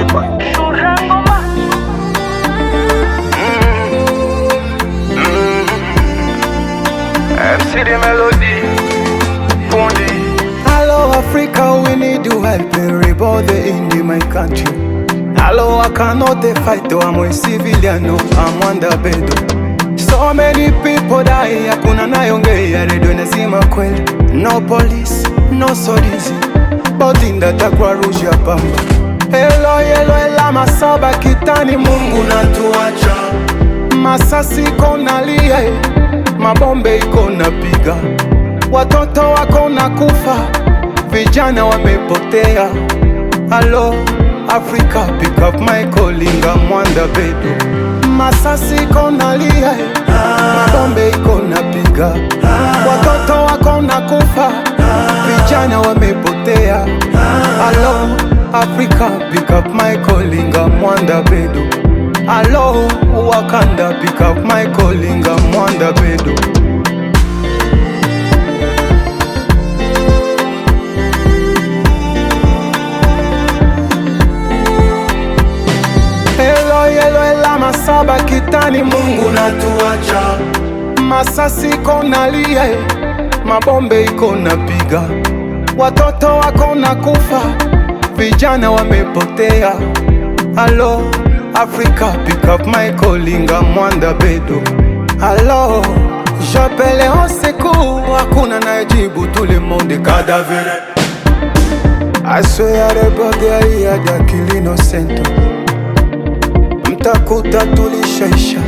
Chipa. MC the melody, Fundi. Hello Africa, we need you help me rebuild the indie my country. Hello, I cannot fight though, I'm a civilian, no, I'm on the bed. So many people die, hakuna nayongea, redio nasema kweli. No police, no soldiers, but in the takwa rouge ya pamba. Hello, hello, ela masaba kitani, Mungu natuacha. Masasi kona lie, mabombe iko napiga, watoto wako na kufa, vijana wamepotea. Hello Africa, pick up my calling, I'm on the bed. Masasi iko nalia, mabombe iko napiga, watoto wako na kufa, vijana wamepotea. Hello Africa, pick up my calling, I'm on the bed. Hello Wakanda, pick up my calling, I'm on the bed. Masaba kitani, Mungu natuacha. Masasi iko nalia, mabombe iko napiga, watoto wako na kufa, vijana wamepotea. Hello Africa, pick up my calling, I'm on the bed. Hello, j'appelle au secours, hakuna najibu, tout le monde est cadavéreux. I swear everybody I had kill innocent. Mtakuta tulishaisha,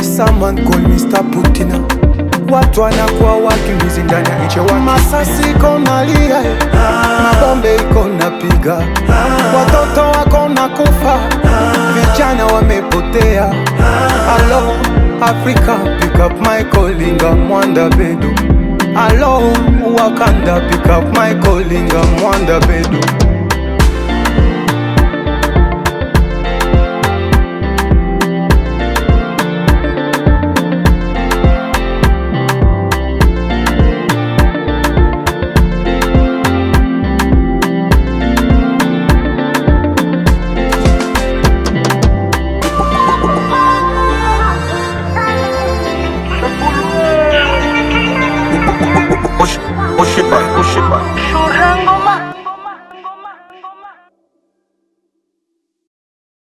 someone call Mr. Putin. Watu wanakuwa wakimbizi ndani ya nchi. Masasi iko nalia, mabombe iko napiga, watoto wako na kufa, vijana wamepotea. Hello Africa, pick up my calling, I'm on the bed. Hello Wakanda, pick up my calling, I'm on the bed.